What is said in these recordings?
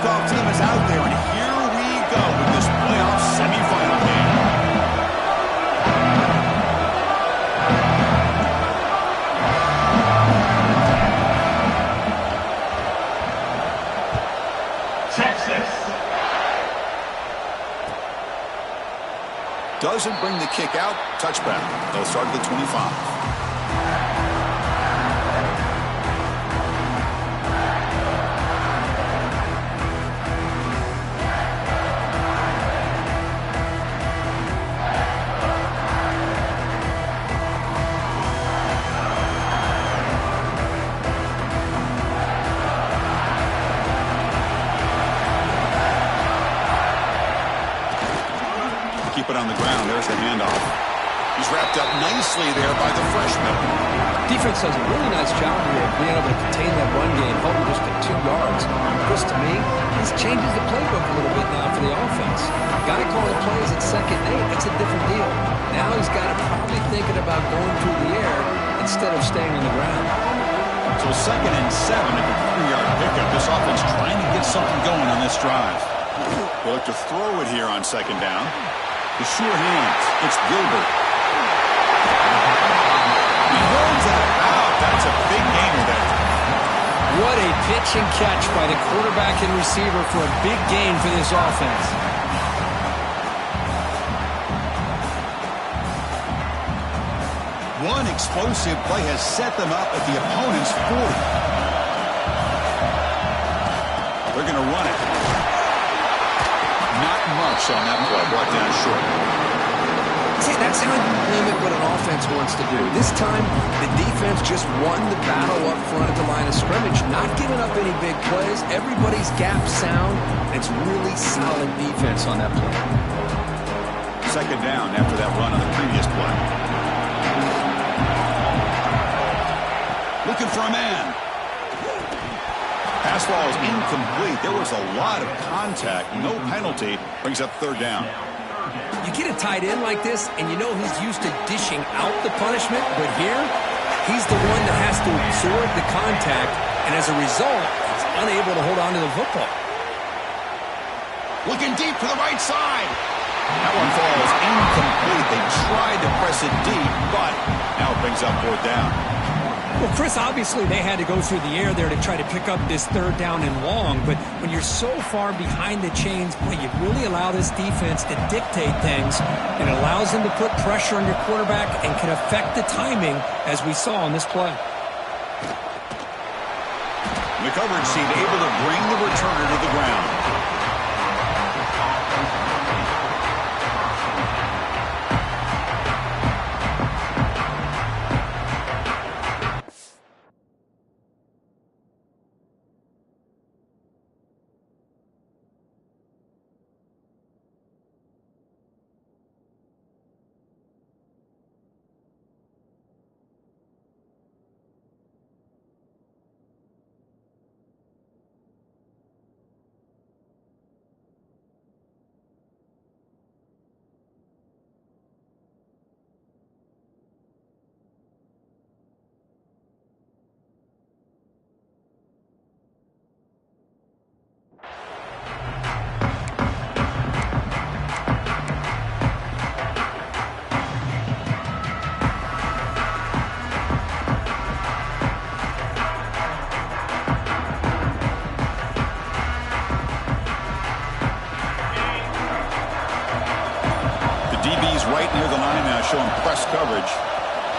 pissed-off team is out there, and here we go with this playoff semifinal game. Doesn't bring the kick out. Touchback. They'll start at the 25. Keep it on the ground. There's the handoff. He's wrapped up nicely there by the freshman. Defense does a really nice job here of being able to contain that run game, holding just to 2 yards. Chris, to me, this changes the playbook a little bit now for the offense. Guy calling plays at 2nd and 8, it's a different deal. Now he's got to probably thinking about going through the air instead of staying on the ground. So 2nd and 7 at the 3-yard pickup. This offense trying to get something going on this drive. They'll look to throw it here on 2nd down. The sure hands. It's Gilbert. He holds that out. That's a big gainer there. What a pitch and catch by the quarterback and receiver for a big gain for this offense. One explosive play has set them up at the opponent's 40. They're going to run it. Not much on that play, brought down short. See, that's how you limit what an offense wants to do. This time, the defense just won the battle up front at the line of scrimmage, not giving up any big plays. Everybody's gap sound, and it's really solid defense on that play. 2nd down after that run on the previous play. Looking for a man. Pass ball is incomplete. There was a lot of contact. No penalty. Brings up 3rd down. You get a tight end like this, and you know he's used to dishing out the punishment, but here, he's the one that has to absorb the contact, and as a result, he's unable to hold on to the football. Looking deep for the right side. That one falls incomplete. They tried to press it deep, but now it brings up 4th down. Well, Chris, obviously they had to go through the air there to try to pick up this 3rd down and long, but when you're so far behind the chains, boy, you really allow this defense to dictate things, and it allows them to put pressure on your quarterback and can affect the timing, as we saw on this play. The coverage team able to bring the returner to the ground. Right near the line now, showing press coverage.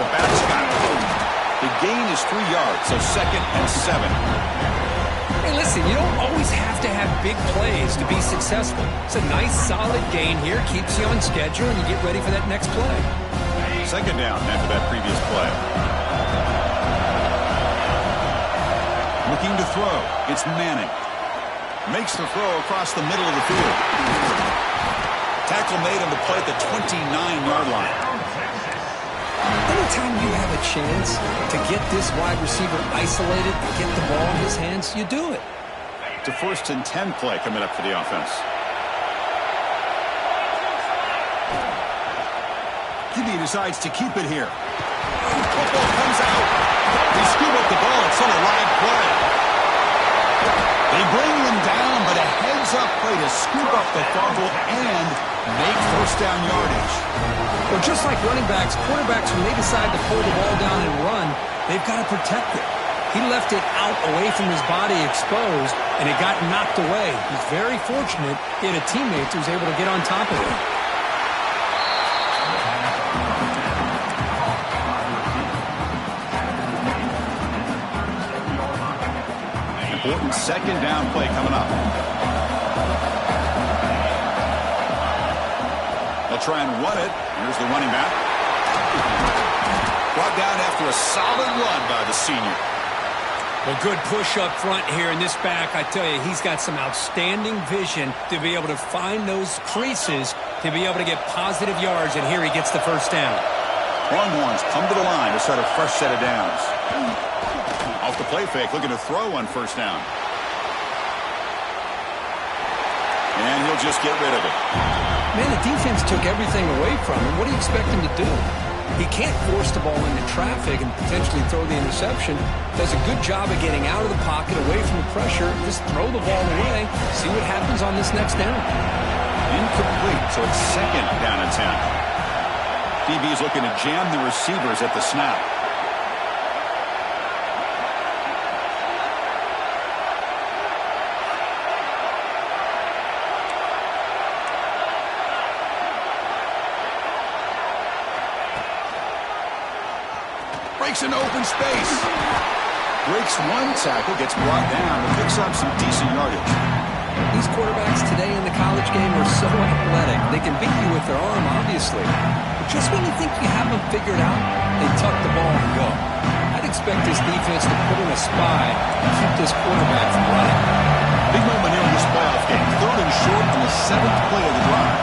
The back's got it. The gain is 3 yards, so 2nd and 7. Hey, listen, you don't always have to have big plays to be successful. It's a nice, solid gain here. Keeps you on schedule, and you get ready for that next play. 2nd down after that previous play. Looking to throw. It's Manning. Makes the throw across the middle of the field. Tackle made on the play at the 29-yard line. Anytime you have a chance to get this wide receiver isolated, get the ball in his hands, you do it. It's a 1st and 10 play coming up for the offense. Gibby decides to keep it here. Football comes out. They scoop up the ball. It's still a live play. They bring them down, but a draws up play to scoop up the fumble and make first down yardage. Well, just like running backs, quarterbacks, when they decide to pull the ball down and run, they've got to protect it. He left it out away from his body exposed, and it got knocked away. He's very fortunate he had a teammate who was able to get on top of it. Important second down play coming up. They'll try and run it. Here's the running back. Brought down after a solid run by the senior. Well, good push up front here in this back. I tell you, he's got some outstanding vision to be able to find those creases, to be able to get positive yards, and here he gets the first down. Longhorns come to the line to start a fresh set of downs. Off the play fake, looking to throw on first down. And he'll just get rid of it. Man, the defense took everything away from him. What do you expect him to do? He can't force the ball into traffic and potentially throw the interception. Does a good job of getting out of the pocket, away from the pressure. Just throw the ball away. See what happens on this next down. Incomplete, so it's second down and 10. DB's looking to jam the receivers at the snap. Breaks into open space. Breaks one tackle, gets brought down, and picks up some decent yardage. These quarterbacks today in the college game are so athletic. They can beat you with their arm, obviously. But just when you think you have them figured out, they tuck the ball and go. I'd expect this defense to put in a spy and keep this quarterback from running. Big moment here in this playoff game. Third and short on the 7th play of the drive.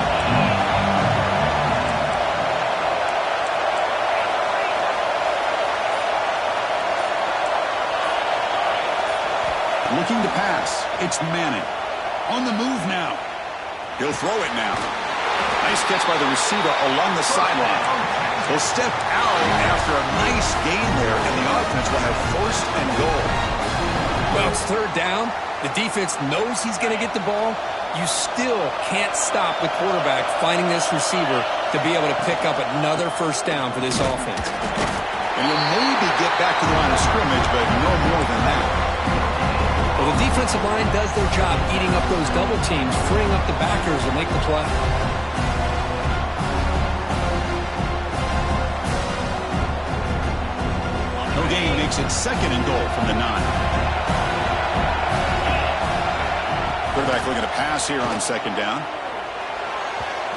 Looking to pass. It's Manning. On the move now. He'll throw it now. Nice catch by the receiver along the sideline. He'll step out after a nice gain there, and the offense will have first and goal. Well, it's third down. The defense knows he's going to get the ball. You still can't stop the quarterback finding this receiver to be able to pick up another first down for this offense. And you'll maybe get back to the line of scrimmage, but no more than that. Well, the defensive line does their job eating up those double teams, freeing up the backers to make the play. No gain makes it second and goal from the 9. Quarterback looking to pass here on second down.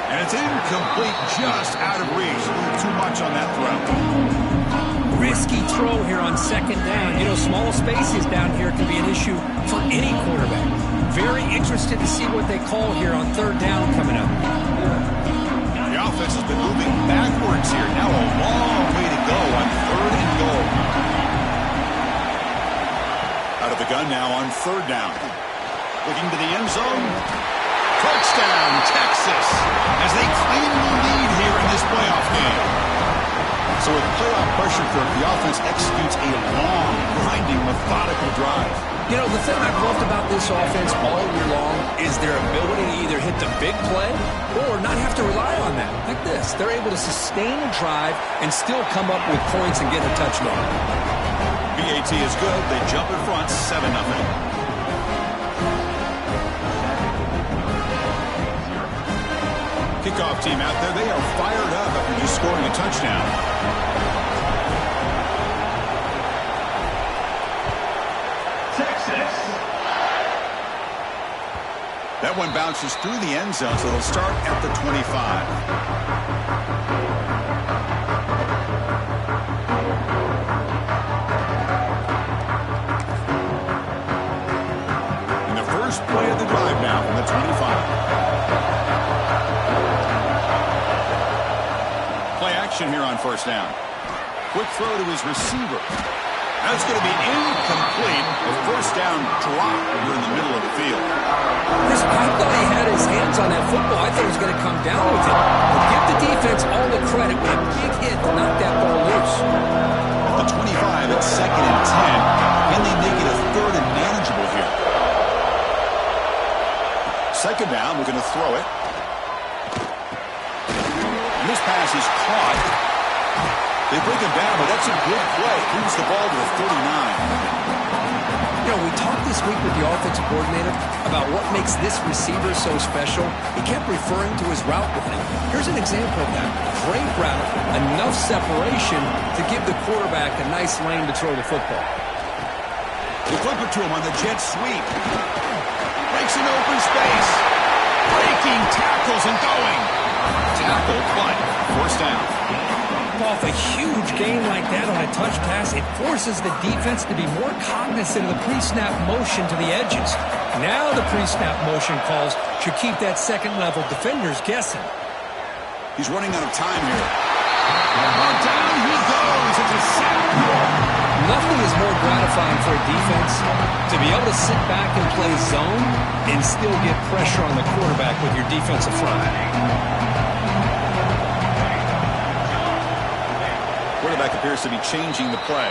And it's incomplete, just out of reach. Too much on that throw. Risky throw here on second down. You know, small spaces down here can be an issue for any quarterback. Very interested to see what they call here on third down coming up. The offense has been moving backwards here. Now a long way to go on third and goal. Out of the gun now on third down. Looking to the end zone. Touchdown, Texas, as they claim the lead here in this playoff game. So with playoff pressure for the offense executes a long, grinding, methodical drive. You know, the thing I've loved about this offense all year long is their ability to either hit the big play or not have to rely on that. Like this, they're able to sustain a drive and still come up with points and get a touchdown. BAT is good. They jump in front, 7-0. Kickoff team out there, they are fired up after just scoring a touchdown. Texas. That one bounces through the end zone, so it'll start at the 25. And the first play of the drive now from the 25. Here on first down. Quick throw to his receiver. That's going to be incomplete. A first down drop over in the middle of the field. Chris, I thought he had his hands on that football. I thought he was going to come down with it. But give the defense all the credit with a big hit to knock that ball loose. At the 25, it's second and 10. And they make it a third and manageable here. Second down, we're going to throw it. And this pass is caught. They bring him down, but that's a good play. Moves the ball to the 39. You know, we talked this week with the offensive coordinator about what makes this receiver so special. He kept referring to his route running. Here's an example of that. Great route, enough separation to give the quarterback a nice lane to throw the football. They flip it to him on the jet sweep. Breaks an open space. Breaking tackles and going. Tackle, but first down. Off a huge gain like that on a touch pass, it forces the defense to be more cognizant of the pre-snap motion to the edges. Now the pre-snap motion calls should keep that second-level defenders guessing. He's running out of time here. Down he goes. It's a sack. Nothing is more gratifying for a defense to be able to sit back and play zone and still get pressure on the quarterback with your defensive front. Quarterback appears to be changing the play.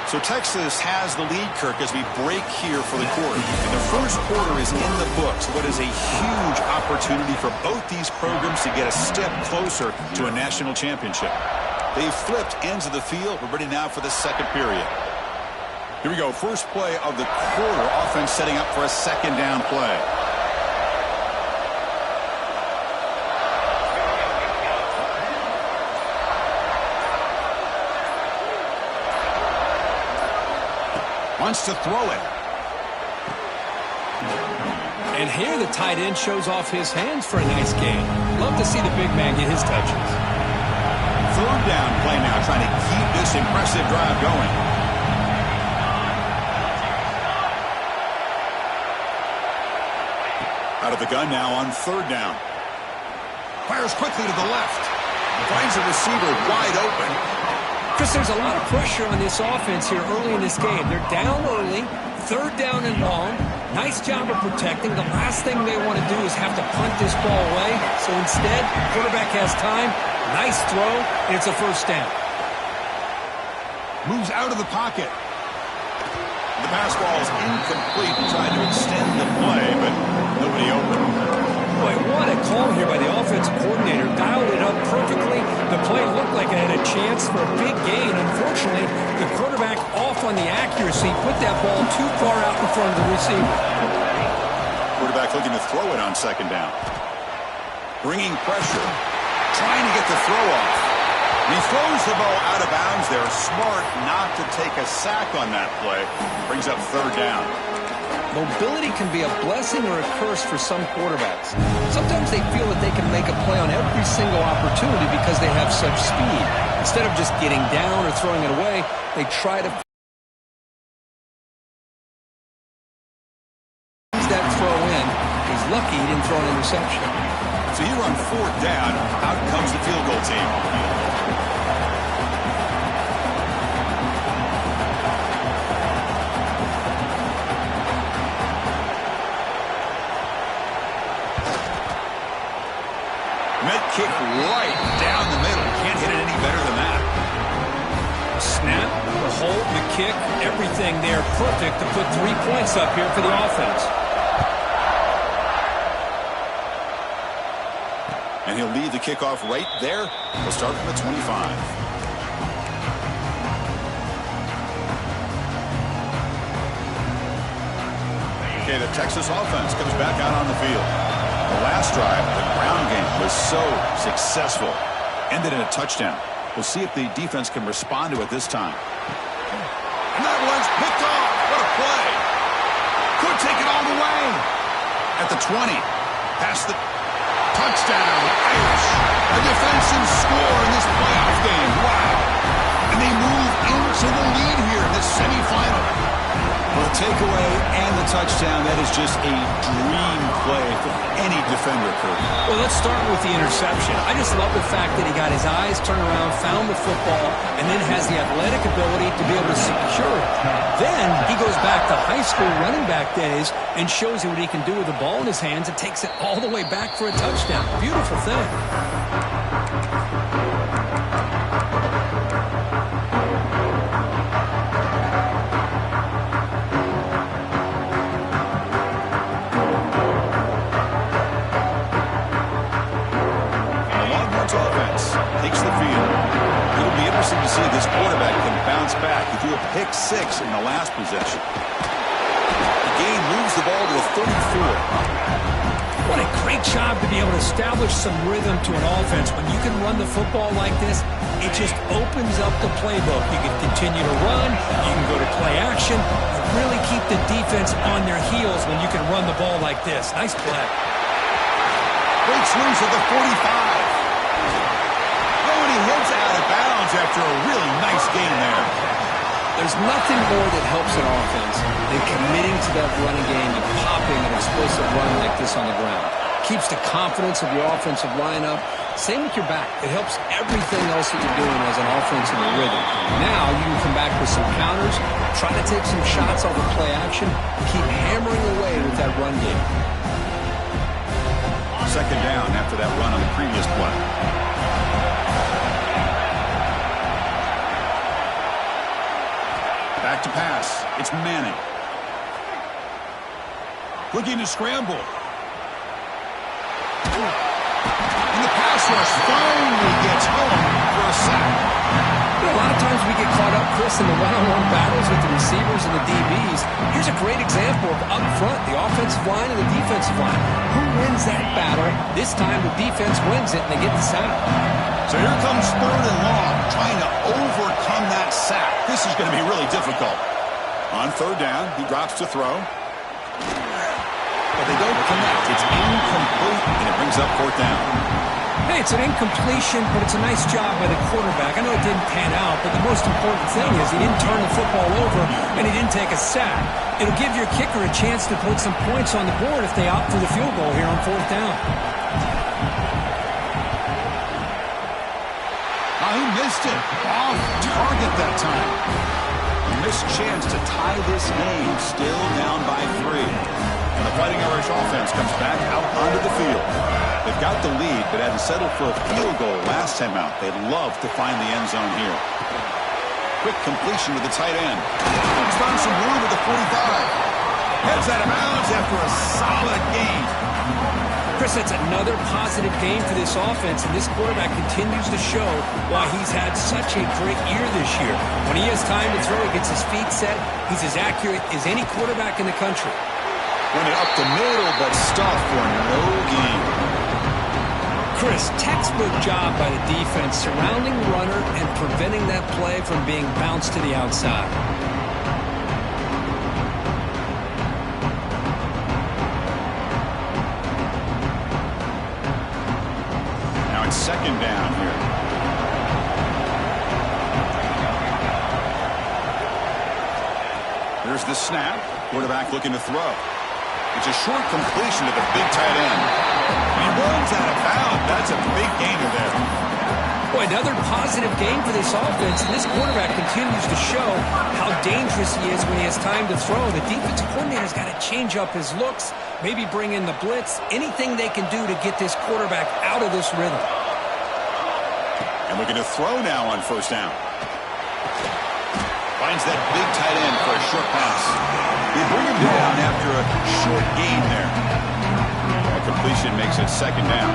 So Texas has the lead, Kirk, as we break here for the quarter. And the first quarter is in the books. What is a huge opportunity for both these programs to get a step closer to a national championship. They've flipped ends of the field. We're ready now for the second period. Here we go. First play of the quarter. Offense setting up for a second down play. Wants to throw it. And here the tight end shows off his hands for a nice gain. Love to see the big man get his touches. Third down play now, trying to keep this impressive drive going. Out of the gun now on third down. Fires quickly to the left. Finds a receiver wide open. Chris, there's a lot of pressure on this offense here early in this game. They're down early, third down and long. Nice job of protecting. The last thing they want to do is have to punt this ball away. So instead, quarterback has time. Nice throw, and it's a first down. Moves out of the pocket. The pass ball is incomplete. Trying to extend the play, but nobody open. Boy, what a call here by the offensive coordinator. Dialed it up perfectly. The play looked like it had a chance for a big gain. Unfortunately, the quarterback off on the accuracy, put that ball too far out in front of the receiver. Quarterback looking to throw it on second down. Bringing pressure. Trying to get the throw off. He throws the ball out of bounds there. Smart not to take a sack on that play. Brings up third down. Mobility can be a blessing or a curse for some quarterbacks. Sometimes they feel that they can make a play on every single opportunity because they have such speed. Instead of just getting down or throwing it away, they try to use that throw in. He's lucky he didn't throw an interception. So here on fourth down, out comes the field goal team. Met kick right down the middle. Can't hit it any better than that. Snap, the hold, the kick, everything there perfect to put 3 points up here for the offense. And he'll lead the kickoff right there. We'll start from the 25. Okay, the Texas offense comes back out on the field. The last drive, the ground game, was so successful. Ended in a touchdown. We'll see if the defense can respond to it this time. And that one's picked off. What a play. Could take it all the way. At the 20. Past the touchdown. Irish. A defensive score in this playoff game. Wow. And they move into the lead here in this semifinal. Well, the takeaway and the touchdown, that is just a dream play for any defender, Kirk. Well, let's start with the interception. I just love the fact that he got his eyes turned around, found the football, and then has the athletic ability to be able to secure it. Then he goes back to high school running back days and shows you what he can do with the ball in his hands and takes it all the way back for a touchdown. Beautiful thing. offense takes the field. It'll be interesting to see if this quarterback can bounce back. He threw a pick 6 in the last possession. The game moves the ball to a 34. What a great job to be able to establish some rhythm to an offense. When you can run the football like this, it just opens up the playbook. You can continue to run, you can go to play action, and really keep the defense on their heels when you can run the ball like this. Nice play. Breaks loose at the 45. Oh, and he heads out of bounds after a really nice game there. There's nothing more that helps an offense than committing to that running game and popping an explosive run like this on the ground. Keeps the confidence of your offensive lineup. Same with your back. It helps everything else that you're doing as an offense in the rhythm. Now you can come back with some counters, try to take some shots off of play action, keep hammering away with that run game. Second down after that run on the previous play. Back to pass. It's Manning. Looking to scramble. And the pass rush finally gets home for a sack. A lot of times we get caught up, Chris, in the one-on-one battles with the receivers and the DBs. Here's a great example of up front, the offensive line and the defensive line. Who wins that battle? This time the defense wins it and they get the sack. So here comes 3rd and long, trying to overcome that sack. This is going to be really difficult. On 3rd down, he drops to throw. But they don't connect. It's incomplete, and it brings up 4th down. Hey, it's an incompletion, but it's a nice job by the quarterback. I know it didn't pan out, but the most important thing is he didn't turn the football over and he didn't take a sack. It'll give your kicker a chance to put some points on the board if they opt for the field goal here on 4th down. He missed it. Off target that time. A missed chance to tie this game. Still down by 3. And the Fighting Irish offense comes back out onto the field. They've got the lead, but had to settle for a field goal last time out. They'd love to find the end zone here. Quick completion to the tight end. He's found some room at the 45. Heads out of bounds after a solid game. Chris, that's another positive game for this offense, and this quarterback continues to show why he's had such a great year this year. When he has time to throw, he gets his feet set. He's as accurate as any quarterback in the country. Went up the middle, but stopped for no gain. Chris, textbook job by the defense, surrounding the runner and preventing that play from being bounced to the outside. Second down here. Here's the snap. Quarterback looking to throw. It's a short completion to the big tight end. He runs out of bounds. That's a big gainer there. Boy, another positive game for this offense, and this quarterback continues to show how dangerous he is when he has time to throw. The defensive coordinator's got to change up his looks, maybe bring in the blitz, anything they can do to get this quarterback out of this rhythm. And looking to throw now on 1st down. Finds that big tight end for a short pass. They bring him down after a short gain there. That completion makes it 2nd down.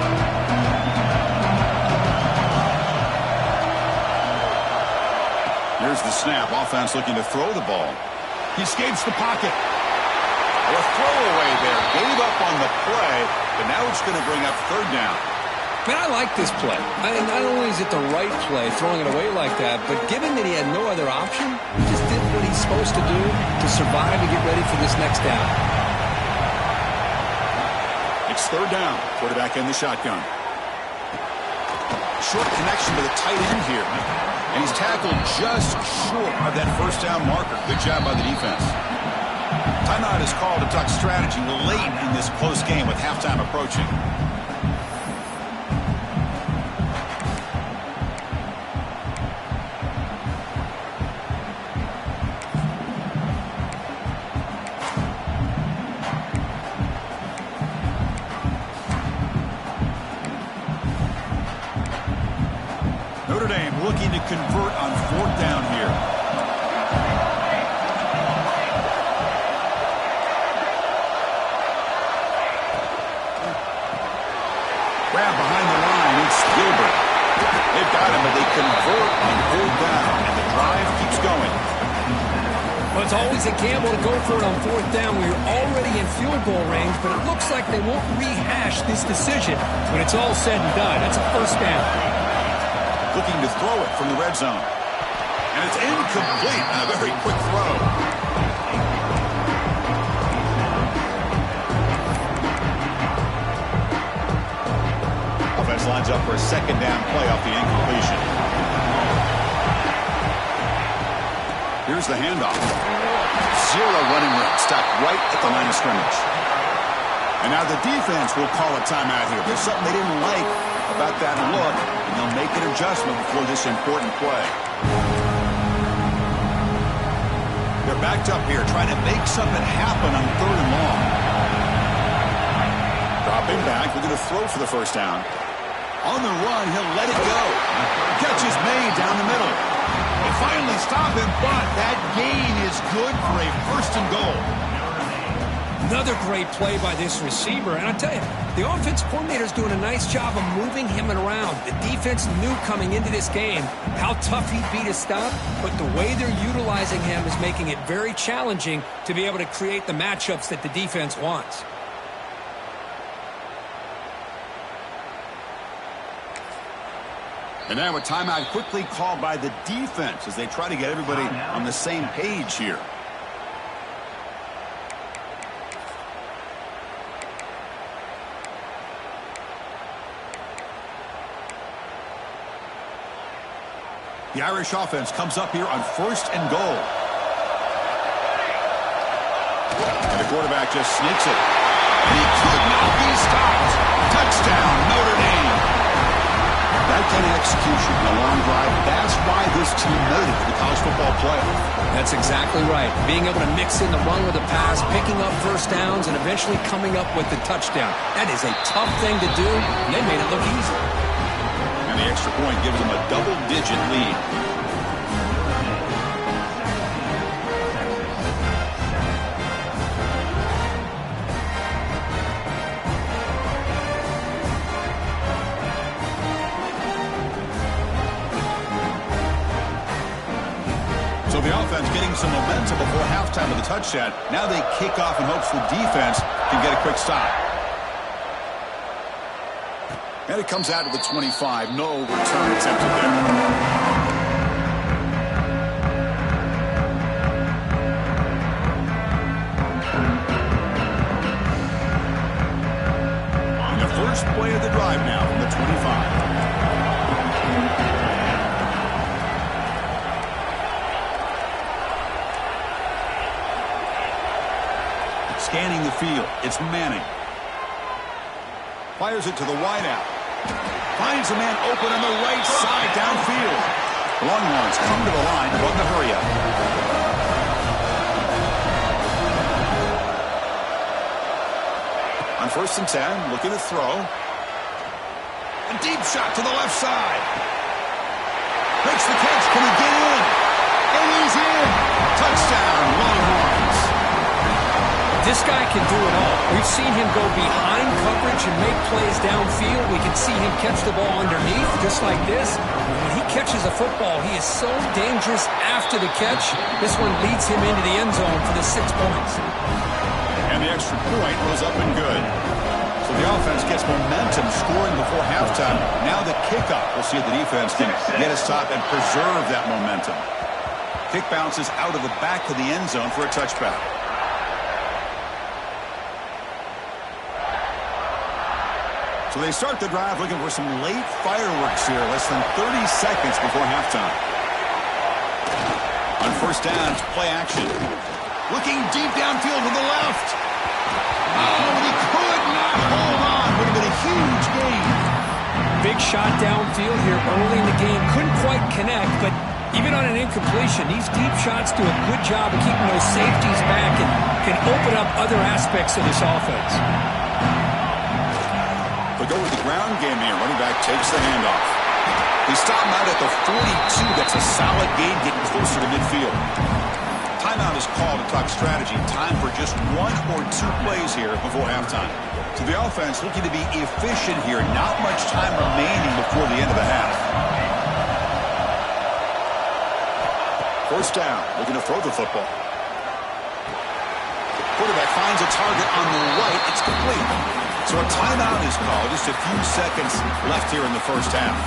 Here's the snap. Offense looking to throw the ball. He escapes the pocket. A throwaway there. Gave up on the play, but now it's going to bring up 3rd down. Man, I like this play. I mean, not only is it the right play, throwing it away like that, but given that he had no other option, he just did what he's supposed to do to survive and get ready for this next down. It's 3rd down. Quarterback in the shotgun. Short connection to the tight end here. And he's tackled just short of that 1st down marker. Good job by the defense. Timeout is called to talk strategy late in this close game with halftime approaching. Notre Dame looking to convert on 4th down here. Grab behind the line. It's Gilbert. They've got him, but they convert on third down, and the drive keeps going. Well, it's always a gamble to go for it on fourth down when you're already in field goal range, but it looks like they won't rehash this decision when it's all said and done. It's a first down. Looking to throw it from the red zone. And it's incomplete. A very quick throw. Offense lines up for a second down play off the incompletion. Here's the handoff. Zero running room. Stopped right at the line of scrimmage. And now the defense will call a timeout here. There's something they didn't like about that look, and they'll make an adjustment before this important play. They're backed up here trying to make something happen on third and long. Dropping back. We're going to throw for the first down. On the run, he'll let it go. Catch is made down the middle. They finally stop him, but that gain is good for a first and goal. Another great play by this receiver. And I tell you, the offense coordinator's doing a nice job of moving him around. The defense knew coming into this game how tough he'd be to stop, but the way they're utilizing him is making it very challenging to be able to create the matchups that the defense wants. And now a timeout quickly called by the defense as they try to get everybody on the same page here. The Irish offense comes up here on first and goal. And the quarterback just sneaks it. And he could not be stopped. Touchdown, Notre Dame. That kind of execution in a long drive, that's why this team made it to the college football playoff. That's exactly right. Being able to mix in the run with the pass, picking up first downs, and eventually coming up with the touchdown. That is a tough thing to do, and they made it look easy. And the extra point gives them a double-digit lead. So the offense getting some momentum before halftime with a touchdown. Now they kick off in hopes the defense can get a quick stop. And it comes out to the 25. No return attempted there. On the first play of the drive now from the 25. Scanning the field. It's Manning. Fires it to the wideout. Finds a man open on the right side downfield. The Longhorns come to the line, run the hurry up. On first and 10, looking to throw. A deep shot to the left side. Makes the catch. Can he get in? And he's in. Touchdown, Longhorns. This guy can do it all. We've seen him go behind coverage and make plays downfield. We can see him catch the ball underneath, just like this. When he catches a football, he is so dangerous after the catch. This one leads him into the end zone for the 6 points. And the extra point was up and good. So the offense gets momentum scoring before halftime. Now the kickoff. We'll see if the defense can get a stop and preserve that momentum. Kick bounces out of the back of the end zone for a touchback. So they start the drive looking for some late fireworks here, less than 30 seconds before halftime. On first down, play action. Looking deep downfield to the left. Oh, he could not hold on. Would have been a huge gain. Big shot downfield here early in the game. Couldn't quite connect, but even on an incompletion, these deep shots do a good job of keeping those safeties back and can open up other aspects of this offense. They go with the ground game here. Running back takes the handoff. They stop him out at the 42. That's a solid gain getting closer to midfield. timeout is called to talk strategy. Time for just 1 or 2 plays here before halftime. So the offense looking to be efficient here. Not much time remaining before the end of the half. First down, looking to throw the football. Quarterback finds a target on the right. It's complete. So a timeout is called. Just a few seconds left here in the first half.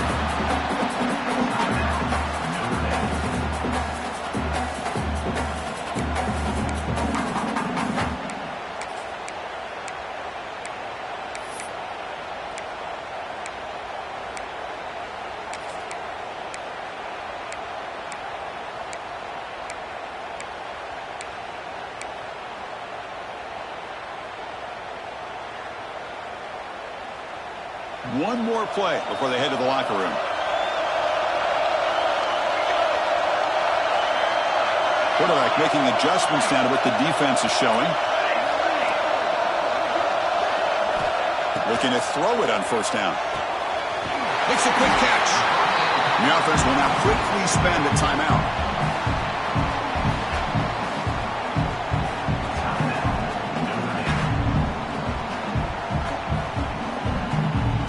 One more play before they head to the locker room. Quarterback making adjustments now to what the defense is showing. Looking to throw it on first down. Makes a quick catch. The offense will now quickly spend a timeout.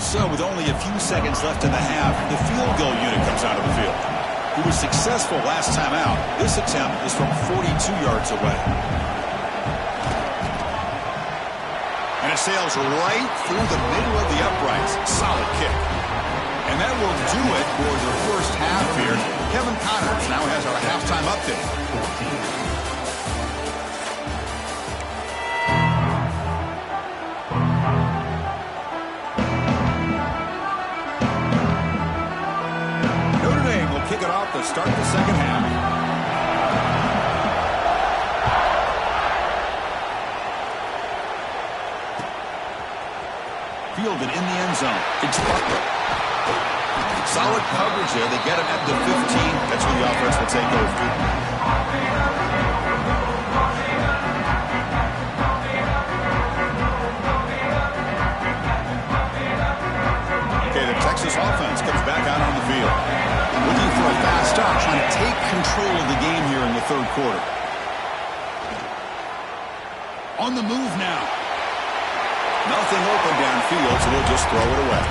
So with only a few seconds left in the half, the field goal unit comes out of the field. He was successful last time out. This attempt is from 42 yards away. And it sails right through the middle of the uprights. Solid kick. And that will do it for the first half here. Kevin Connors now has our halftime update. Kick it off to start the second half. Fielded in the end zone. It's Butler. Solid coverage there. They get him at the 15. That's where the offense will take over. Okay, the Texas offense comes back out on the field. Looking for a fast start, trying to take control of the game here in the third quarter. On the move now. Nothing open downfield, so they'll just throw it away.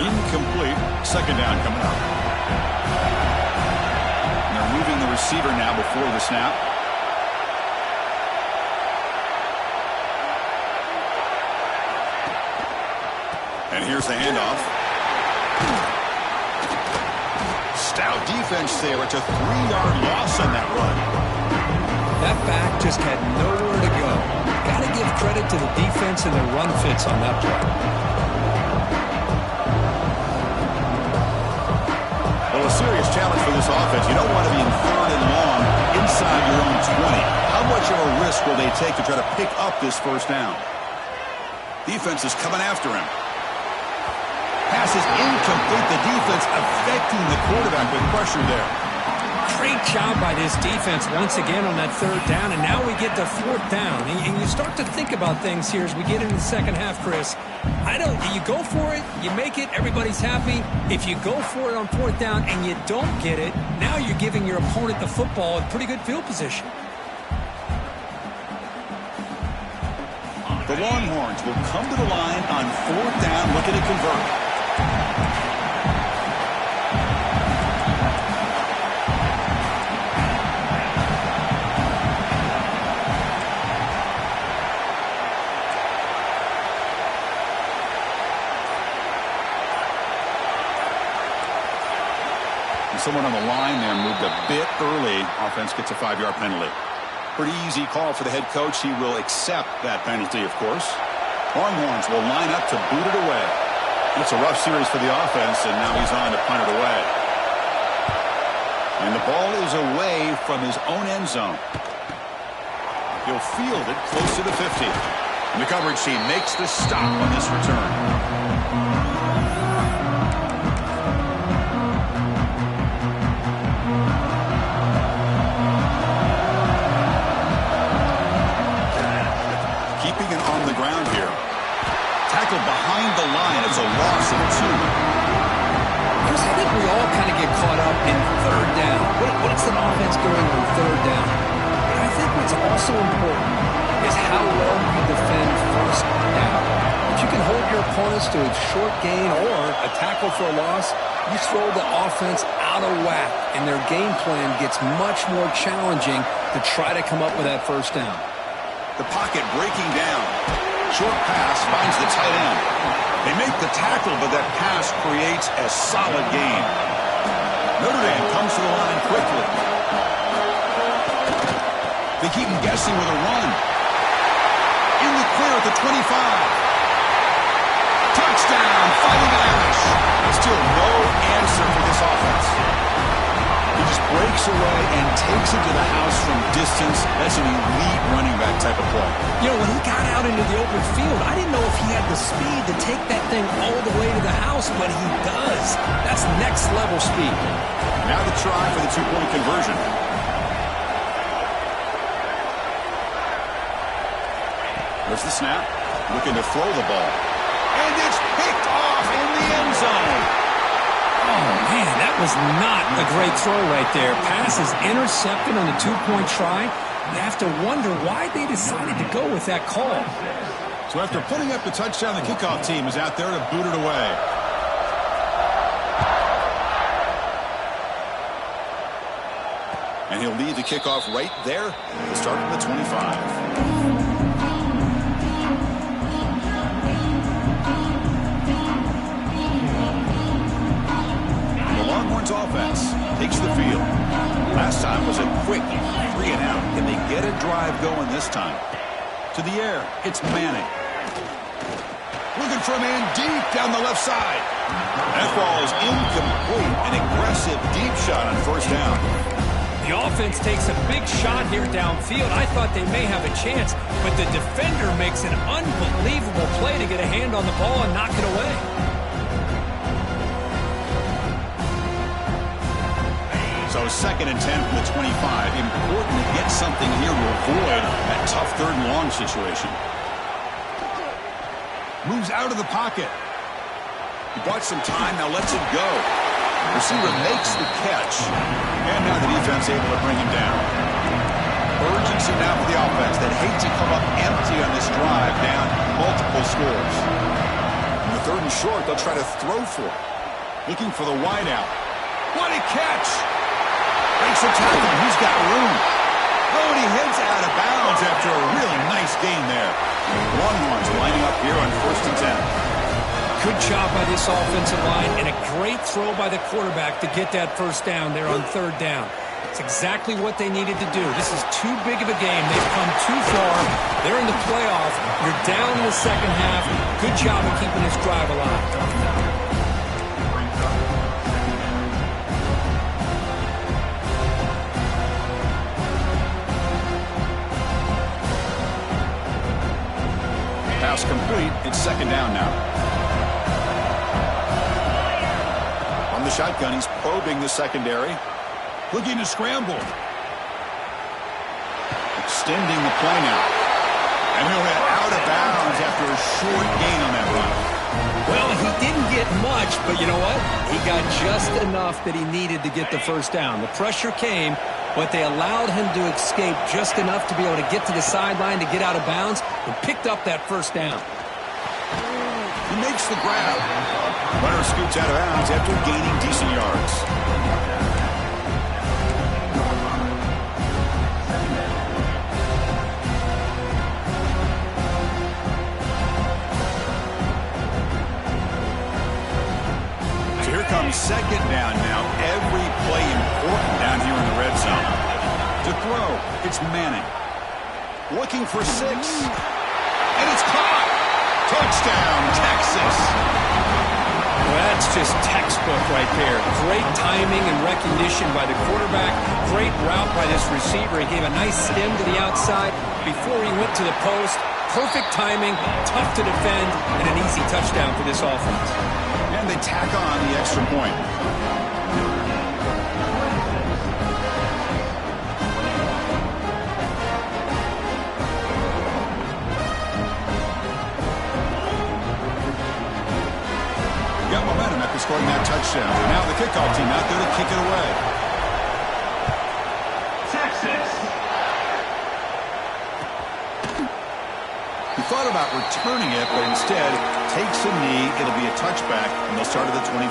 Incomplete. Second down coming up. Moving the receiver now before the snap. And here's the handoff. Stout defense there. It's a 3-yard loss on that run. That back just had nowhere to go. Got to give credit to the defense and the run fits on that play. Well, a serious challenge for this offense. You don't want to be in 3rd and long inside your own 20. How much of a risk will they take to try to pick up this first down? Defense is coming after him. Pass is incomplete. The defense affecting the quarterback with pressure there. Great job by this defense once again on that 3rd down, and now we get to 4th down. And you start to think about things here as we get into the second half, Chris. You go for it, you make it, everybody's happy. If you go for it on 4th down and you don't get it, now you're giving your opponent the football in pretty good field position. The Longhorns will come to the line on 4th down, looking to convert. Someone on the line there moved a bit early. Offense gets a 5-yard penalty. Pretty easy call for the head coach. He will accept that penalty, of course. Longhorns will line up to boot it away. It's a rough series for the offense, and now he's on to punt it away. And the ball is away from his own end zone. He'll field it close to the 50. And the coverage team makes the stop on this return. behind the line. It's a loss of 2. Chris, I think we all kind of get caught up in third down. What's an offense doing on third down? But I think what's also important is how well you defend first down. If you can hold your opponents to a short gain or a tackle for a loss, you throw the offense out of whack, and their game plan gets much more challenging to try to come up with that first down. The pocket breaking down. Short pass finds the tight end. They make the tackle, but that pass creates a solid gain. Notre Dame comes to the line quickly. They keep him guessing with a run. In the clear at the 25. Touchdown, Fighting Irish. Still no answer for this offense. He just breaks away and takes it to the house from distance. That's an elite running back type of play. You know, when he got out into the open field, I didn't know if he had the speed to take that thing all the way to the house, but he does. That's next level speed. Now the try for the 2-point conversion. There's the snap. Looking to throw the ball. And it's picked off in the end zone. Oh, man, that was not a great throw right there. Pass is intercepted on the 2-point try. You have to wonder why they decided to go with that call. So after putting up the touchdown, the kickoff team is out there to boot it away. And he'll lead the kickoff right there. He'll start from the 25. Offense takes the field. Last time was a quick 3-and-out. Can they get a drive going this time? To the air, it's Manning. Looking for a man deep down the left side. That ball is incomplete. An aggressive deep shot on first down. The offense takes a big shot here downfield. I thought they may have a chance, but the defender makes an unbelievable play to get a hand on the ball and knock it away. So 2nd and 10 from the 25. Important to get something here to avoid that tough 3rd and long situation. Moves out of the pocket. He bought some time, now lets it go. Receiver makes the catch. And now the defense able to bring him down. Urgency now for the offense that hate to come up empty on this drive, down multiple scores. In the 3rd and short, they'll try to throw for it. Looking for the wideout. What a catch! Breaks the tackle. He's got room. Oh, and he heads out of bounds after a really nice gain there. Longhorns lining up here on 1st and 10. Good job by this offensive line and a great throw by the quarterback to get that first down there on 3rd down. It's exactly what they needed to do. This is too big of a game. They've come too far. They're in the playoff. You're down in the second half. Good job of keeping this drive alive. Pass complete. It's 2nd down now. On the shotgun, he's probing the secondary. Looking to scramble. Extending the play now. And he'll head out of bounds after a short gain on that run. Well, he didn't get much, but you know what? He got just enough that he needed to get the first down. The pressure came, but they allowed him to escape just enough to be able to get to the sideline to get out of bounds and picked up that first down. He makes the grab. Runner scoots out of bounds after gaining decent yards. So here comes 2nd down now. Every play important down here in the red zone. To throw, it's Manning. Looking for 6. And it's caught. Touchdown, Texas. Well, that's just textbook right there. Great timing and recognition by the quarterback. Great route by this receiver. He gave a nice stem to the outside before he went to the post. Perfect timing, tough to defend, and an easy touchdown for this offense. And they tack on the extra point. got momentum after scoring that touchdown. Now the kickoff team out there to kick it away. Texas. He thought about returning it, but instead takes a knee. It'll be a touchback, and they'll start at the 25.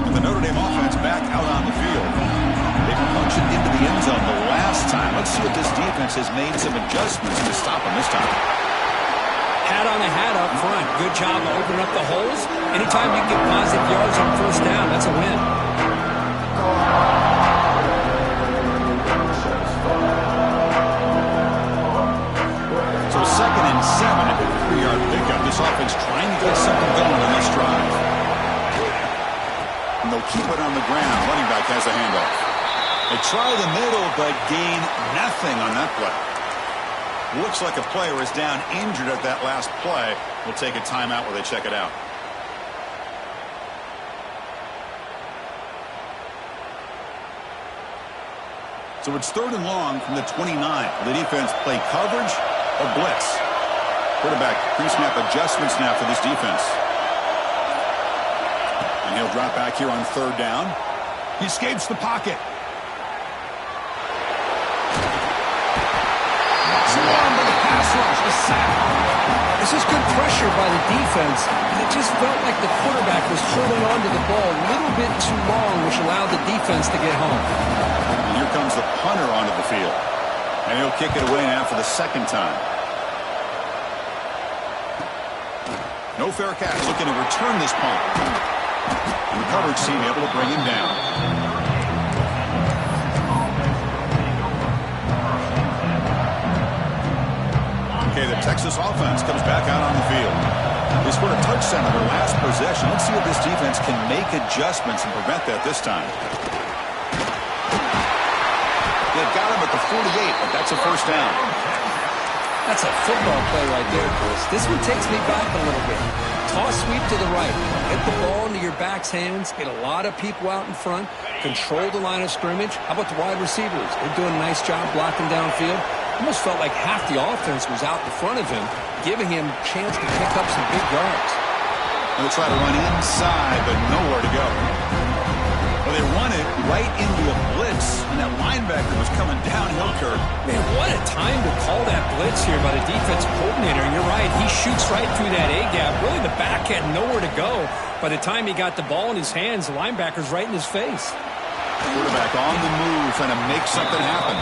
And the Notre Dame offense back out on the field. They punched it into the end zone the last time. Let's see if this defense has made some adjustments to stop them this time. Hat on a hat up front. Good job of opening up the holes. Anytime you get positive yards on first down, that's a win. So 2nd and 7 at the 3-yard pickup. This offense trying to get something going on this drive. And they'll keep it on the ground. Running back has a handoff. They try the middle, but gain nothing on that play. Looks like a player is down injured at that last play. We'll take a timeout while they check it out. So it's 3rd and long from the 29. The defense play coverage or blitz. Quarterback pre-snap adjustments now for this defense. And he'll drop back here on 3rd down. He escapes the pocket. Swarmed by the pass rush, a sack. This is good pressure by the defense. It just felt like the quarterback was holding on to the ball a little bit too long, which allowed the defense to get home. And here comes the punter onto the field. And he'll kick it away now for the 2nd time. No fair catch, looking to return this punt. And the coverage team able to bring him down. Okay, the Texas offense comes back out on the field. They scored a touchdown on their last possession. Let's see if this defense can make adjustments and prevent that this time. They've got him at the 48, but that's a first down. That's a football play right there, Chris. This one takes me back a little bit. Toss sweep to the right. Get the ball into your back's hands. Get a lot of people out in front. Control the line of scrimmage. How about the wide receivers? They're doing a nice job blocking downfield. Almost felt like half the offense was out in front of him, giving him a chance to pick up some big yards. They'll try to run inside, but nowhere to go. Well, they run it right into a blitz, and that linebacker was coming downhill, Kurt. Man, what a time to call that blitz here by the defensive coordinator. And you're right, he shoots right through that A-gap. Really, the back had nowhere to go. By the time he got the ball in his hands, the linebacker's right in his face. Quarterback on the move, trying to make something happen.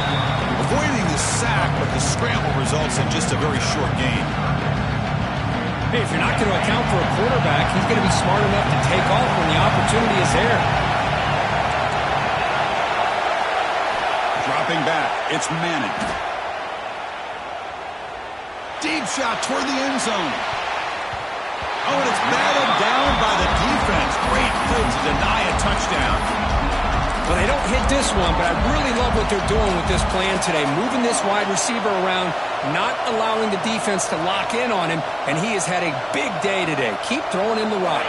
Avoiding the sack, but the scramble results in just a very short gain. Hey, if you're not going to account for a quarterback, he's going to be smart enough to take off when the opportunity is there. Dropping back, it's Manning. Deep shot toward the end zone. Oh, and it's batted down by the defense. Great play to deny a touchdown. Well, they don't hit this one, but I really love what they're doing with this plan today. Moving this wide receiver around, not allowing the defense to lock in on him, and he has had a big day today. Keep throwing him the rock.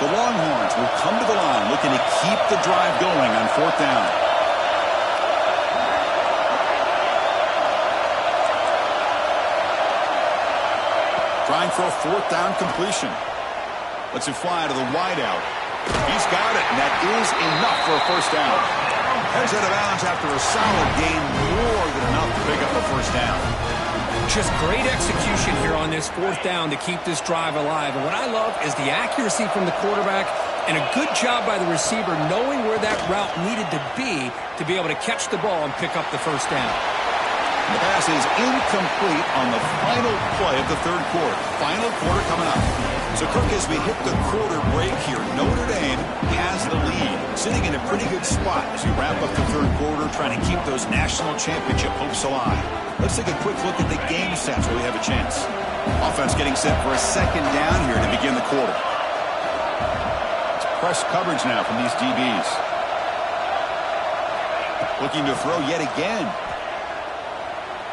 The Longhorns will come to the line looking to keep the drive going on 4th down. Trying for a 4th down completion. Lets it fly to the wideout. He's got it, and that is enough for a first down. Heads out of bounds after a solid gain, more than enough to pick up a first down. Just great execution here on this 4th down to keep this drive alive. And what I love is the accuracy from the quarterback and a good job by the receiver knowing where that route needed to be able to catch the ball and pick up the first down. The pass is incomplete on the final play of the 3rd quarter. Final quarter coming up. So, Kirk, as we hit the quarter break here, Notre Dame has the lead, sitting in a pretty good spot as we wrap up the 3rd quarter, trying to keep those national championship hopes alive. Let's take a quick look at the game stats where we have a chance. Offense getting set for a 2nd down here to begin the quarter. It's press coverage now from these DBs. Looking to throw yet again.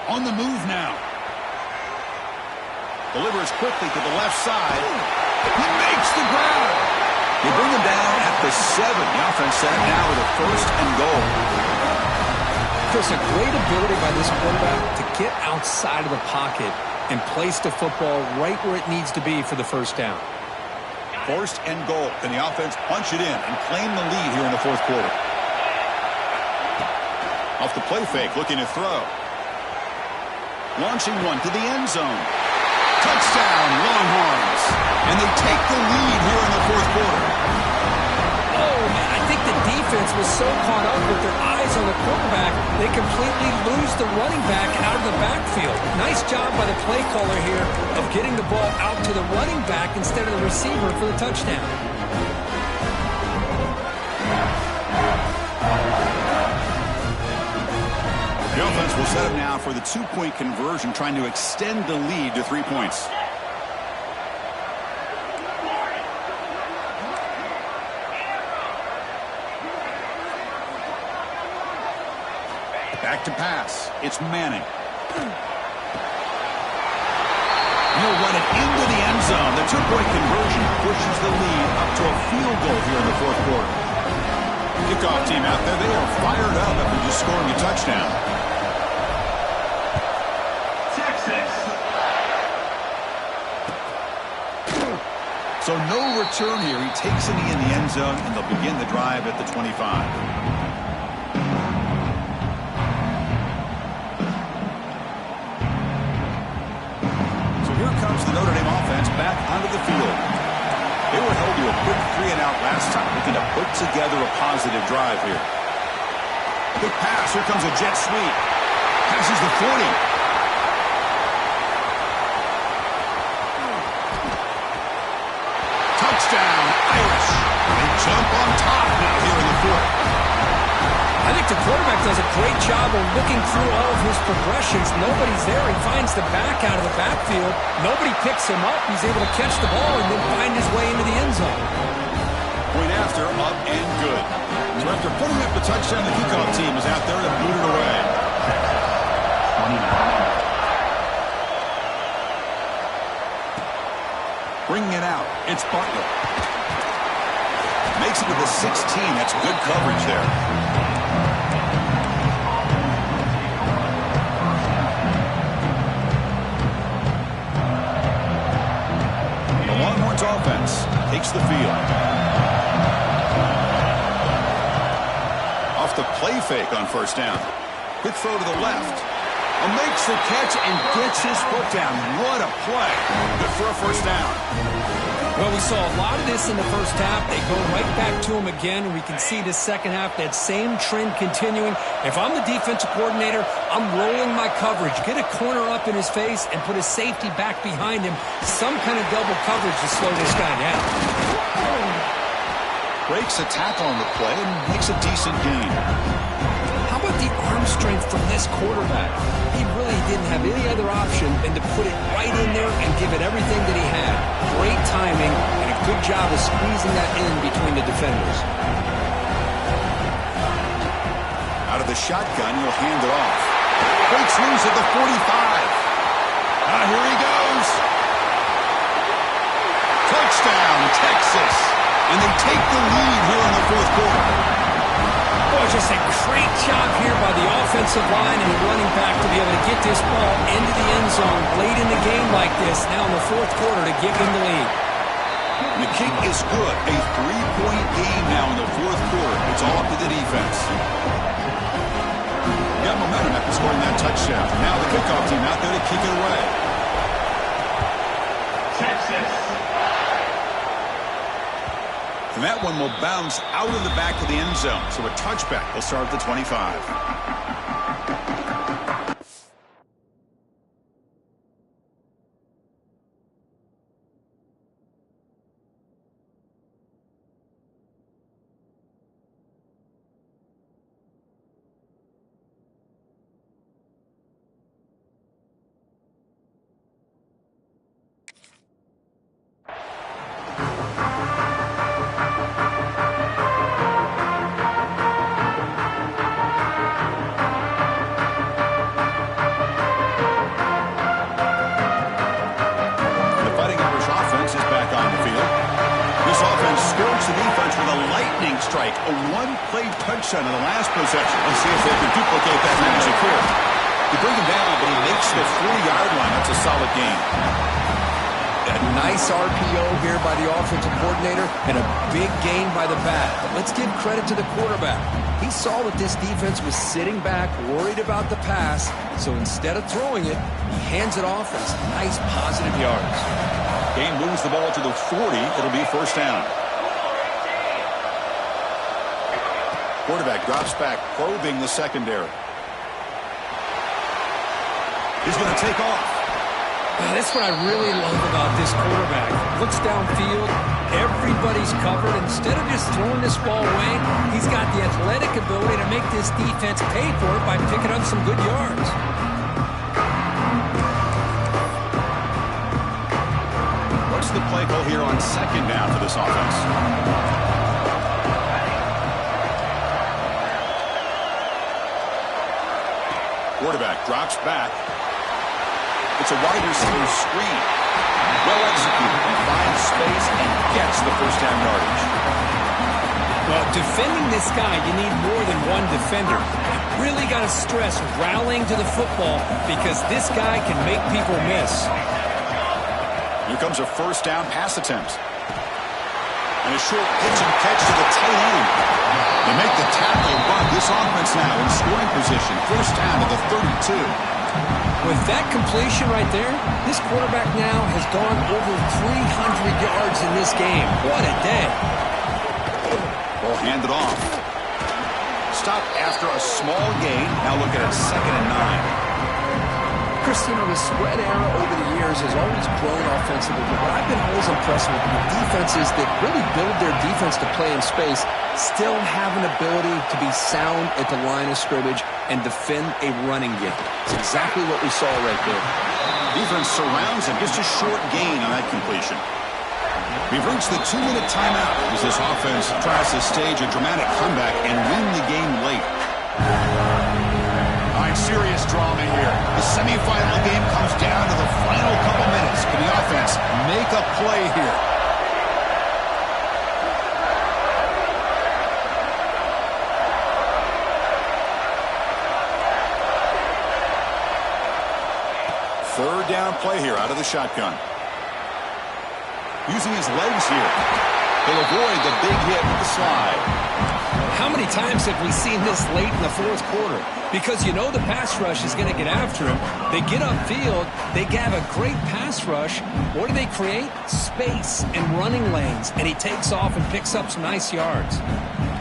On the move now. Delivers quickly to the left side. He makes the grab. They bring him down at the 7. The offense set now with a 1st and goal. Chris, a great ability by this quarterback to get outside of the pocket and place the football right where it needs to be for the first down. 1st and goal. Can the offense punch it in and claim the lead here in the 4th quarter? Off the play fake, looking to throw. Launching one to the end zone. Touchdown, Longhorns. And they take the lead here in the 4th quarter. Oh, man, I think the defense was so caught up with their eyes on the quarterback, they completely lose the running back out of the backfield. Nice job by the play caller here of getting the ball out to the running back instead of the receiver for the touchdown. The offense will set up now for the 2-point conversion, trying to extend the lead to 3 points. Back to pass. It's Manning. He'll run it into the end zone. The 2-point conversion pushes the lead up to a field goal here in the 4th quarter. Kickoff team out there. They are fired up after just scoring a touchdown. So no return here. He takes it in the end zone, and they'll begin the drive at the 25. So here comes the Notre Dame offense back onto the field. They were held to a quick 3-and-out last time, looking to put together a positive drive here. Quick pass. Here comes a jet sweep. Passes the 40. Touchdown, Irish. They jump on top now here in the 4th. I think the quarterback does a great job of looking through all of his progressions. Nobody's there. He finds the back out of the backfield. Nobody picks him up. He's able to catch the ball and then find his way into the end zone. Point after, up and good. So after putting up the touchdown, the kickoff team is out there to boot it away. Bringing it out, it's Butler. Makes it to the 16. That's good coverage there. The Longhorns offense takes the field. Off the play fake on 1st down. Quick throw to the left. Makes the catch and gets his foot down. What a play. Good for a 1st down. Well, we saw a lot of this in the 1st half. They go right back to him again, and we can see the 2nd half, that same trend continuing. If I'm the defensive coordinator, I'm rolling my coverage. Get a corner up in his face and put a safety back behind him. Some kind of double coverage to slow this guy down. Breaks a tackle on the play and makes a decent gain. How about the arm strength from this quarterback? He really didn't have any other option than to put it right in there and give it everything that he had. Great timing and a good job of squeezing that in between the defenders. Out of the shotgun, he'll hand it off. Breaks loose at the 45. Here he goes. Touchdown, Texas. And they take the lead here in the 4th quarter. Oh, just a great job here by the offensive line and the running back to be able to get this ball into the end zone late in the game like this, now in the 4th quarter, to give them the lead. The kick is good. A 3-point game now in the 4th quarter. It's all up to the defense. Got momentum after scoring that touchdown. Now the kickoff team out there to kick it away. Texas. And that one will bounce out of the back of the end zone. So a touchback will start at the 25. Strike, a one-play touchdown in the last possession. Let's see if they can duplicate that magic here. He brings him down, but he breaks the 4-yard line. That's a solid gain. A nice RPO here by the offensive coordinator and a big gain by the back. But let's give credit to the quarterback. He saw that this defense was sitting back, worried about the pass, so instead of throwing it, he hands it off and some nice positive yards. Game moves the ball to the 40. It'll be first down. Quarterback drops back, probing the secondary. He's going to take off. That's what I really love about this quarterback. Looks downfield, everybody's covered. Instead of just throwing this ball away, he's got the athletic ability to make this defense pay for it by picking up some good yards. What's the play call here on second down for this offense? Quarterback drops back. It's a wide receiver screen. Well executed. Finds space and gets the first down yardage. Well, defending this guy, you need more than one defender. You really got to stress rallying to the football because this guy can make people miss. Here comes a first down pass attempt. And a short pitch and catch to the tight end. They make the tackle, but this offense now in scoring position. First down to the 32. With that completion right there, this quarterback now has gone over 300 yards in this game. What a day. Ball handed off. Stop after a small gain. Now look at it, 2nd and 9. Chris, you know, the spread era over the years has always grown offensively, but what I've been always impressed with the defenses that really build their defense to play in space still have an ability to be sound at the line of scrimmage and defend a running game. It's exactly what we saw right there. Defense surrounds him. Just a short gain on that completion. We've reached the 2-minute timeout as this offense tries to stage a dramatic comeback and win the game late. All right, serious drama here. The semifinal game comes down to the final couple minutes. Can the offense make a play here? Third down play here out of the shotgun. Using his legs here. He'll avoid the big hit with the slide. How many times have we seen this late in the fourth quarter? Because you know the pass rush is going to get after him. They get upfield. They have a great pass rush. What do they create? Space and running lanes. And he takes off and picks up some nice yards.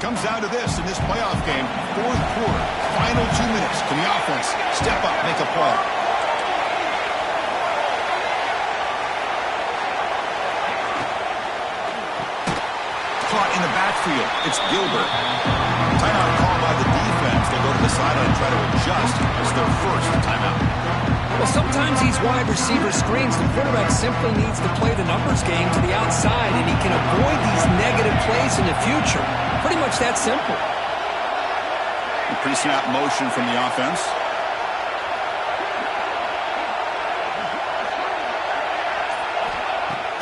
Comes down to this in this playoff game. Fourth quarter. Final 2 minutes. Can the offense step up, make a play? Caught in the backfield. It's Gilbert. Timeout called by the defense. They'll go to the sideline and try to adjust. It's their first timeout. Well, sometimes these wide receiver screens, the quarterback simply needs to play the numbers game to the outside, and he can avoid these negative plays in the future. Pretty much that simple. Pre-snap motion from the offense.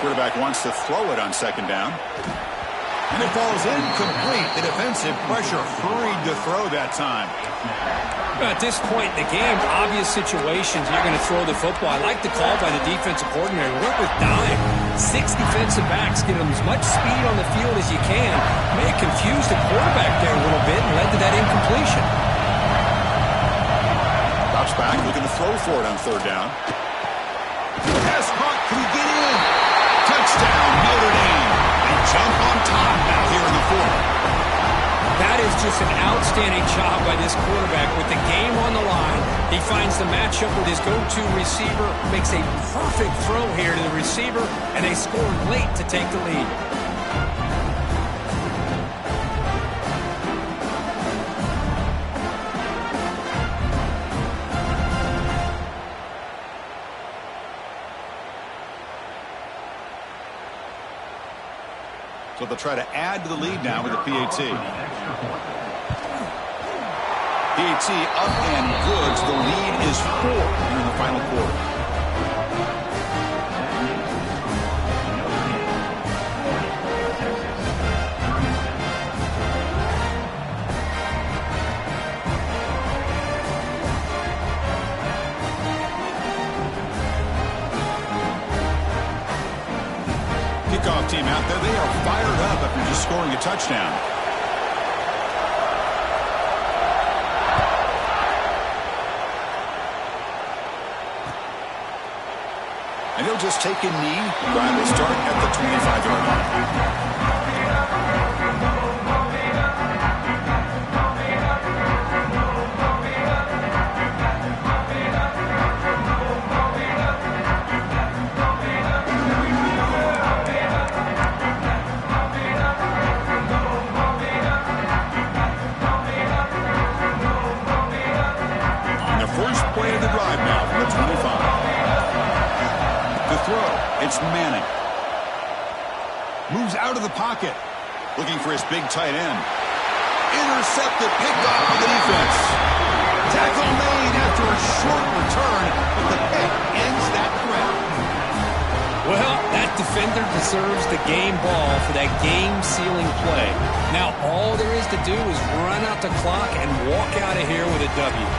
Quarterback wants to throw it on second down. And it falls incomplete. The defensive pressure hurried to throw that time. At this point in the game, obvious situations, you're going to throw the football. I like the call by the defensive coordinator. Work with dime. 6 defensive backs, get them as much speed on the field as you can. May have confused the quarterback there a little bit and led to that incompletion. Drops back, looking to throw for it on third down. Pass caught, can he get in? Touchdown, Notre Dame. They jump on top now here in the fourth. That is just an outstanding job by this quarterback with the game on the line. He finds the matchup with his go-to receiver, makes a perfect throw here to the receiver, and they score late to take the lead. So they'll try to add to the lead now with the PAT. PAT up and good. So the lead is 4 here in the final quarter. team out there, they are fired up after just scoring a touchdown. And he'll just take a knee. Drive will start at the 25-yard line. And the first play of the drive now from the 25. Throw. It's Manning. Moves out of the pocket. Looking for his big tight end. Intercepted. Picked off by the defense. Tackle made after a short return, but the pick ends that threat. Well, that defender deserves the game ball for that game-sealing play. Now, all there is to do is run out the clock and walk out of here with a W.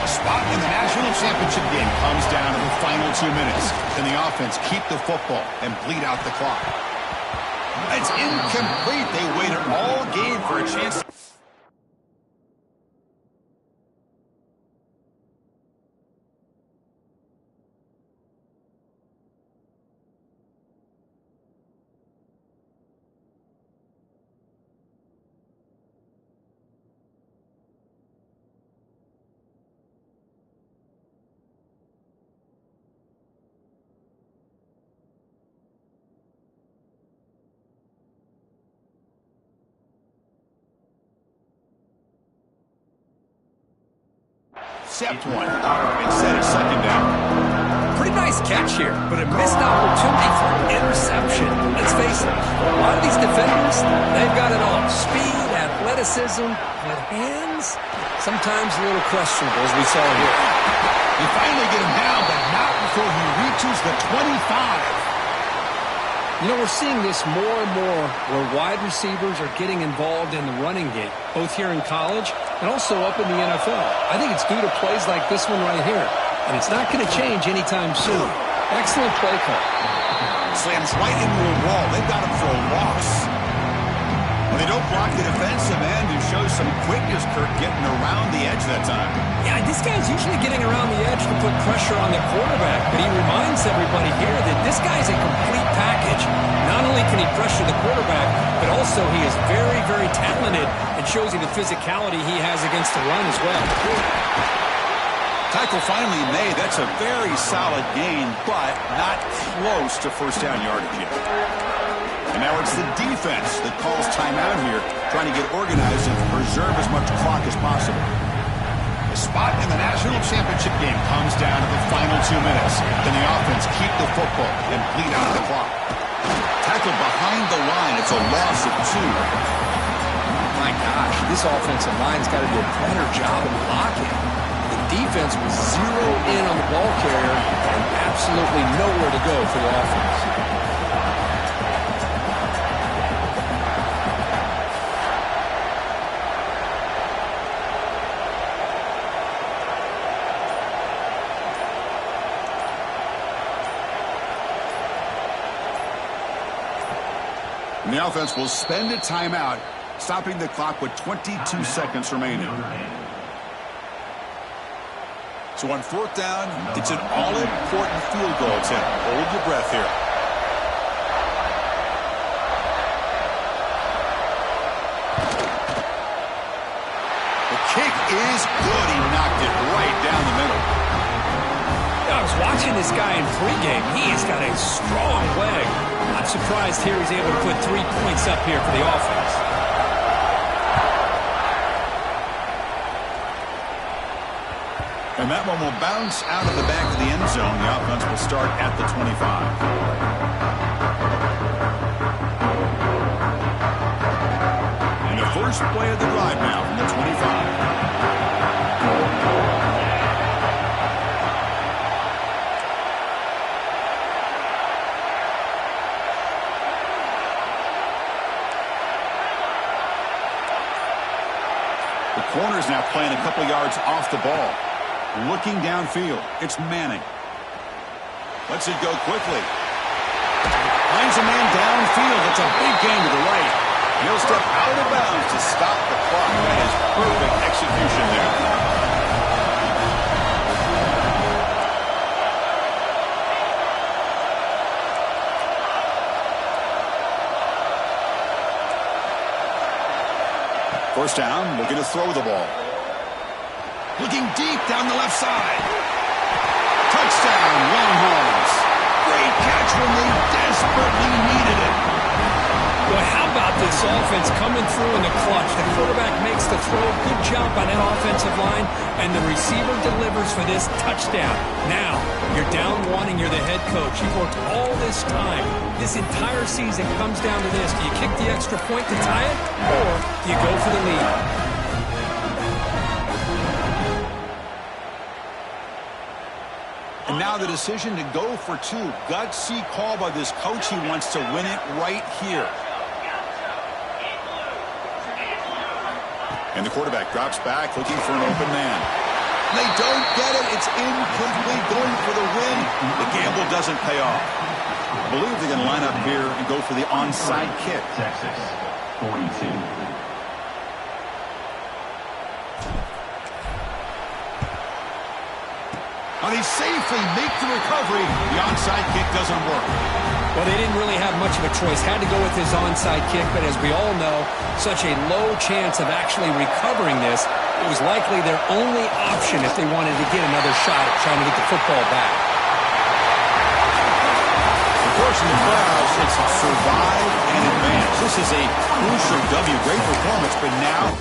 Spot in the national championship game comes down to the final 2 minutes. Can the offense keep the football and bleed out the clock? It's incomplete. They waited all game for a chance. Intercept one and set it second down. Pretty nice catch here, but a missed opportunity for an interception. Let's face it, a lot of these defenders, they've got it all. Speed, athleticism, but hands, sometimes a little questionable, as we saw here. You finally get him down, but not before he reaches the 25. You know, we're seeing this more and more where wide receivers are getting involved in the running game, both here in college and also up in the NFL. I think it's due to plays like this one right here, and it's not going to change anytime soon. Excellent play call. Slams right into a wall. They've got him for a loss. When they don't block the defensive end, who shows some quickness, Kirk, getting around the edge that time. Yeah, this guy's usually getting around the edge to put pressure on the quarterback, but he reminds everybody here that this guy's a complete package. Not only can he pressure the quarterback, but also he is very, very talented and shows you the physicality he has against the run as well. Tackle finally made. That's a very solid gain, but not close to first down yardage yet. And now it's the defense that calls timeout here, trying to get organized and preserve as much clock as possible. The spot in the national championship game comes down to the final 2 minutes. Can the offense keep the football and bleed out of the clock? Tackled behind the line. It's a loss of 2. My gosh, this offensive line's got to do a better job of blocking. The defense was zeroed in on the ball carrier and absolutely nowhere to go for the offense. And the offense will spend a timeout, stopping the clock with 22 seconds remaining. So on fourth down, it's an all-important field goal attempt. Hold your breath here. The kick is good. He knocked it right down the middle. I was watching this guy in pregame. He has got a strong leg. I'm surprised here he's able to put 3 points up here for the offense. And that one will bounce out of the back of the end zone. The offense will start at the 25. And the first play of the drive now from the 25. Corner's now playing a couple yards off the ball. Looking downfield. It's Manning. Lets it go quickly. Finds a man downfield. It's a big gain to the right. He'll step out of bounds to stop the clock. That is perfect execution there. First down, looking to throw the ball. Looking deep down the left side. Touchdown, Longhorns. Great catch when they desperately needed it. Well, how about this offense coming through in the clutch? The quarterback makes the throw. Good job by that offensive line. And the receiver delivers for this touchdown. Now, you're down one and you're the head coach. You've worked all this time. This entire season comes down to this. Do you kick the extra point to tie it? Or do you go for the lead? And now the decision to go for two. Gutsy call by this coach. He wants to win it right here. And the quarterback drops back, looking for an open man. They don't get it. It's incomplete, going for the win. The gamble doesn't pay off. I believe they're going to line up here and go for the onside kick. Texas, 42. They safely make the recovery. The onside kick doesn't work. Well, they didn't really have much of a choice. Had to go with his onside kick, but as we all know, such a low chance of actually recovering this. It was likely their only option if they wanted to get another shot at trying to get the football back. Of course, in the playoffs, it's survive and advance. This is a crucial W. Great performance, but now